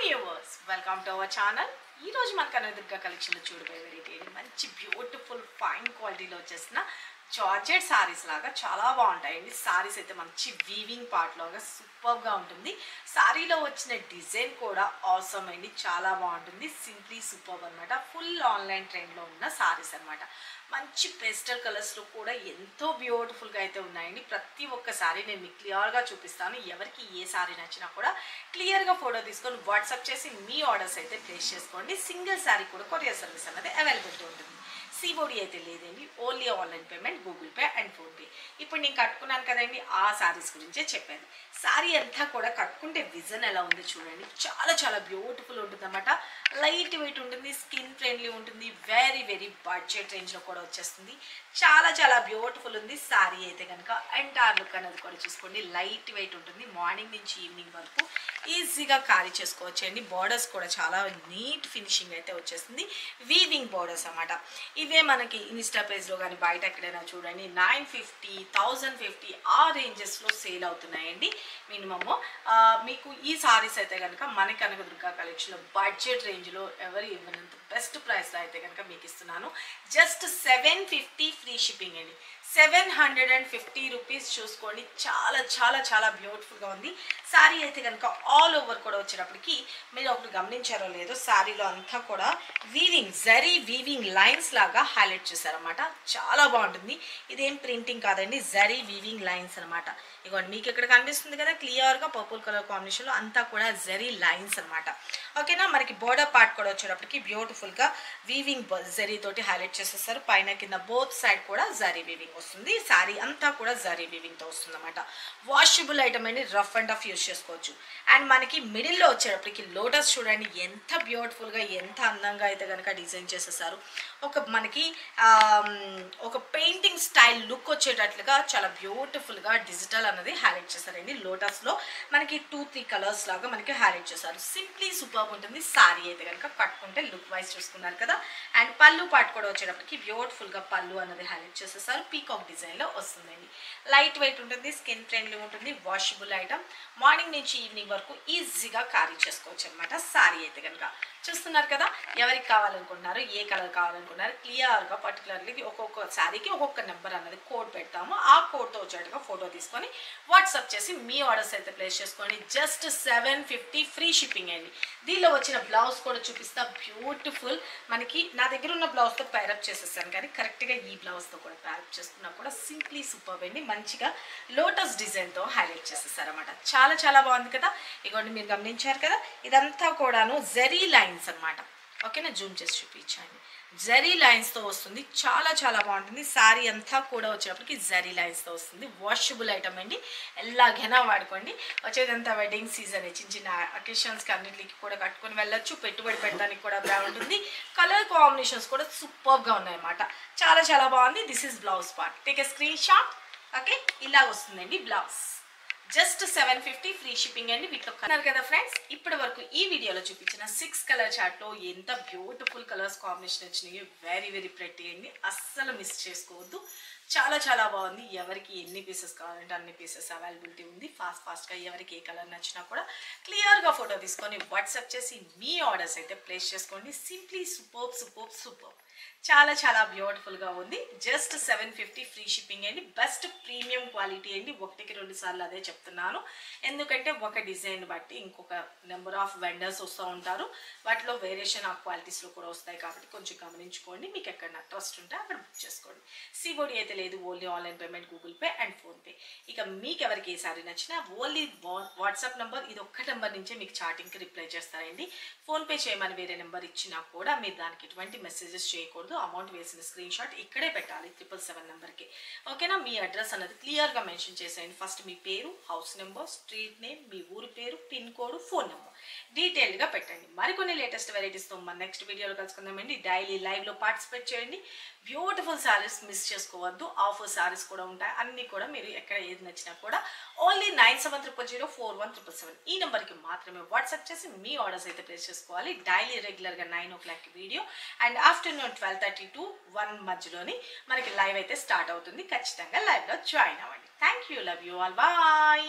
Viewers welcome to our channel. ఈ రోజు మన కనదుర్గ కలెక్షన్లో చూడబోయే వెరైటీ మంచి బ్యూటిఫుల్ ఫైన్ క్వాలిటీలో వచ్చేసిన జార్జెట్ సారీస్ లాగా చాలా బాగుంటాయండి. సారీస్ అయితే మంచి వీవింగ్ పార్ట్ లాగా సూపర్గా ఉంటుంది. సారీలో వచ్చిన డిజైన్ కూడా ఆసమ్ అండి, చాలా బాగుంటుంది. సింప్లీ సూపర్ అనమాట. ఫుల్ ఆన్లైన్ ట్రెండ్లో ఉన్న సారీస్ అనమాట. మంచి పేస్టల్ కలర్స్లో కూడా ఎంతో బ్యూటిఫుల్గా అయితే ఉన్నాయండి. ప్రతి ఒక్క సారీ నేను మీకు క్లియర్గా చూపిస్తాను. ఎవరికి ఏ సారీ నచ్చినా కూడా క్లియర్గా ఫోటో తీసుకొని వాట్సాప్ చేసి మీ ఆర్డర్స్ అయితే ప్లేస్ చేసుకోండి. సింగిల్ సారీ కూడా కొరియర్ సర్వీస్ అనేది అవైలబిలిటీ ఉంటుంది. సిఓడి అయితే లేదండి, only online payment, Google pay and PhonePe. ఇప్పుడు నేను కట్టుకున్నాను కదండి, ఆ సారీస్ గురించే చెప్పాను. సారీ అంతా కూడా కట్టుకుంటే విజన్ ఎలా ఉంది చూడండి. చాలా చాలా బ్యూటిఫుల్ ఉంటుంది అన్నమాట. లైట్ వెయిట్ ఉంటుంది, స్కిన్ ఫ్రెండ్లీ ఉంటుంది, వెరీ వెరీ బడ్జెట్ రేంజ్లో కూడా వచ్చేస్తుంది. చాలా చాలా బ్యూటిఫుల్ ఉంది సారీ అయితే కనుక. ఎంటైర్ లుక్ అనేది కూడా చూసుకోండి, లైట్ వెయిట్ ఉంటుంది. మార్నింగ్ నుంచి ఈవినింగ్ వరకు ఈజీగా క్యారీ చేసుకోవచ్చు అండి. బార్డర్స్ కూడా చాలా నీట్ ఫినిషింగ్ అయితే వచ్చేస్తుంది. వీవింగ్ బార్డర్స్ అన్నమాట. ఇవే మనకి ఇన్స్టా పేజ్లో కానీ బయట ఎక్కడైనా చూడండి 950, 1050 ఆ రేంజెస్లో సేల్ అవుతున్నాయండి మినిమమ్. మీకు ఈ సారీస్ అయితే కనుక మన కనకదుర్గ కలెక్షన్లో బడ్జెట్ రేంజ్లో ఎవరు ఇవ్వనంత బెస్ట్ ప్రైస్లో అయితే కనుక మీకు ఇస్తున్నాను. జస్ట్ 750 ఫ్రీ షిప్పింగ్ అండి. 750 రూపీస్ చూసుకోండి. చాలా చాలా చాలా బ్యూటిఫుల్గా ఉంది శారీ అయితే కనుక. ఆల్ ఓవర్ కూడా వచ్చేటప్పటికి మీరు ఒకటి గమనించారో లేదో, శారీలో అంతా కూడా వీవింగ్ జరీ వీవింగ్ లైన్స్ లాగా హైలైట్ చేశారనమాట. చాలా బాగుంటుంది. ఇదేం ప్రింటింగ్ కాదండి, జరీ వీవింగ్ లైన్స్ అనమాట. ఇగోండి మీకు ఇక్కడ కనిపిస్తుంది కదా క్లియర్గా పర్పుల్ కలర్ కాంబినేషన్లో అంతా కూడా జరీ లైన్స్ అనమాట. ఓకేనా. మనకి బోర్డర్ పార్ట్ కూడా వచ్చేటప్పటికి బ్యూటిఫుల్గా వీవింగ్ జరీ తోటి హైలైట్ చేసేస్తారు. పైన కింద బోత్ సైడ్ కూడా జరీ వీవింగ్ వస్తుంది. శారీ అంతా కూడా జరీ వీవింగ్తో వస్తుంది అనమాట. వాషబుల్ ఐటమ్ అండి, రఫ్ అండ్ టఫ్ యూజ్ చేసుకోవచ్చు. అండ్ మనకి మిడిల్లో వచ్చేటప్పటికి లోటస్ చూడండి ఎంత బ్యూటిఫుల్గా ఎంత అందంగా అయితే కనుక డిజైన్ చేసేసారు. మనకి ఒక పెయింటింగ్ స్టైల్ లుక్ వచ్చేటట్లుగా చాలా బ్యూటిఫుల్గా డిజిటల్ అనేది హైలైట్ చేశారండి. లోటస్లో మనకి 2-3 కలర్స్ లాగా మనకి హైలైట్ చేశారు. సింప్లీ సూపర్ ఉంటుంది సారీ అయితే కనుక. కట్టుకుంటే లుక్ వైజ్ చూసుకున్నారు కదా. అండ్ పళ్ళు పార్ట్ కూడా వచ్చేటప్పటికి బ్యూటిఫుల్గా పళ్ళు అనేది హైలైట్ చేసేసారు. పీకాక్ డిజైన్లో వస్తుందండి. లైట్ వెయిట్ ఉంటుంది, స్కిన్ ఫ్రెండ్లీ ఉంటుంది, వాషబుల్ ఐటమ్. మార్నింగ్ నుంచి ఈవినింగ్ వరకు ఈజీగా క్యారీ చేసుకోవచ్చు అనమాట సారీ అయితే కనుక. చూస్తున్నారు కదా. ఎవరికి కావాలనుకుంటున్నారు, ఏ కలర్ కావాలనుకున్నారు క్లియర్గా పర్టికులర్లీ ఒక్కొక్క శారీకి ఒక్కొక్క నెంబర్ అన్నది కోడ్ పెడతాము. ఆ కోడ్తో వచ్చేట్టుగా ఫోటో తీసుకొని వాట్సాప్ చేసి మీ ఆర్డర్స్ అయితే ప్లేస్ చేసుకోండి. జస్ట్ 750 ఫ్రీ షిప్పింగ్ అండి. దీనిలో వచ్చిన బ్లౌజ్ కూడా చూపిస్తా. బ్యూటిఫుల్ మనకి నా దగ్గర ఉన్న బ్లౌజ్తో ప్యారప్ చేసేసాను, కానీ కరెక్ట్గా ఈ బ్లౌజ్తో కూడా ప్యారప్ చేసుకున్నా కూడా సింప్లీ సూపర్ అండి. మంచిగా లోటస్ డిజైన్తో హైలైట్ చేసేసారన్నమాట. చాలా చాలా బాగుంది కదా. ఇగోండి మీరు గమనించారు కదా, ఇదంతా కూడాను జరీ లైన్స్ అనమాట. ఓకేనా. జూమ్ చేసి చూపించండి. జరీ లైన్స్తో వస్తుంది. చాలా చాలా బాగుంటుంది. శారీ అంతా కూడా వచ్చేటప్పటికి జరీ లైన్స్తో వస్తుంది. వాషబుల్ ఐటమ్ అండి, ఎలాగైనా వాడుకోండి. వచ్చేదంతా వెడ్డింగ్ సీజన్, చిన్న చిన్న అకేషన్స్కి అన్నింటికి కూడా కట్టుకొని వెళ్ళొచ్చు. పెట్టుబడి పెట్టడానికి కూడా బాగుంటుంది. కలర్ కాంబినేషన్స్ కూడా సూపర్గా ఉన్నాయన్నమాట. చాలా చాలా బాగుంది. This is blouse part. Take a screen shot. Okay, ఇలా వస్తుందండి బ్లౌజ్. జస్ట్ 750 ఫ్రీ షిప్పింగ్ అండి. వీటిలో కలర్ కదా ఫ్రెండ్స్. ఇప్పటి వరకు ఈ వీడియోలో చూపించిన 6 కలర్ చార్ట్లో ఎంత బ్యూటిఫుల్ కలర్స్ కాంబినేషన్ వచ్చినాయి. వెరీ వెరీ ప్రెట్టి అండి, అస్సలు మిస్ చేసుకోవద్దు. చాలా చాలా బాగుంది. ఎవరికి ఎన్ని పీసెస్ కావాలంటే అన్ని పీసెస్ అవైలబిలిటీ ఉంది. ఫాస్ట్గా ఎవరికి ఏ కలర్ నచ్చినా కూడా క్లియర్గా ఫోటో తీసుకొని వాట్సాప్ చేసి మీ ఆర్డర్స్ అయితే ప్లేస్ చేసుకోండి. Simply super super super. చాలా చాలా బ్యూటిఫుల్గా ఉంది. జస్ట్ 750 ఫ్రీ షిప్పింగ్ అండి. బెస్ట్ ప్రీమియం క్వాలిటీ అండి. 1-2 సార్లు అదే చెప్తున్నాను, ఎందుకంటే ఒక డిజైన్ బట్టి ఇంకొక నెంబర్ ఆఫ్ వెండర్స్ వస్తూ ఉంటారు. వాటిలో వేరియేషన్ ఆఫ్ క్వాలిటీస్లో కూడా వస్తాయి కాబట్టి కొంచెం గమనించుకోండి. మీకు ఎక్కడ ట్రస్ట్ ఉంటే అక్కడ బుక్ చేసుకోండి. సిఓడి అయితే లేదు, only online payment, Google pay and PhonePe. ఇక మీకు ఎవరికి ఏ సారీ నచ్చినా ఓన్లీ వాట్సాప్ నెంబర్, ఇది ఒక్క నెంబర్ నుంచే మీకు చాటింగ్కి రిప్లై చేస్తారండి. ఫోన్పే చేయమని వేరే నెంబర్ ఇచ్చినా కూడా మీరు దానికి ఎటువంటి మెసేజెస్ చేయకూడదు. అమౌంట్ వేసిన స్క్రీన్ షాట్ ఇక్కడే పెట్టాలి 777 నెంబర్కి. ఓకేనా. మీ అడ్రస్ అనేది క్లియర్గా మెన్షన్ చేసేయండి. ఫస్ట్ మీ పేరు, హౌస్ నెంబర్, స్ట్రీట్ నేమ్, మీ ఊరి పేరు, పిన్ కోడ్, ఫోన్ నెంబర్ డీటెయిల్గా పెట్టండి. మరికొన్ని లేటెస్ట్ వెరైటీస్తో మన నెక్స్ట్ వీడియోలో కలుసుకుందామండి. డైలీ లైవ్లో పార్టిసిపేట్ చేయండి. బ్యూటిఫుల్ శారీస్ మిస్ చేసుకోవద్దు. ఆఫర్ శారీస్ కూడా ఉంటాయి. అన్నీ కూడా మీరు ఎక్కడ ఏది నచ్చినా కూడా ఓన్లీ 9700041777 ఈ నెంబర్కి మాత్రమే వాట్సాప్ చేసి మీ ఆర్డర్స్ అయితే ప్లేస్ చేసుకోవాలి. డైలీ రెగ్యులర్గా 9 o'clock video and afternoon 12:30 to 1 మధ్యలోని మనకి లైవ్ అయితే స్టార్ట్ అవుతుంది. ఖచ్చితంగా లైవ్లో జాయిన్ అవ్వండి. Thank you. Love you all. Bye.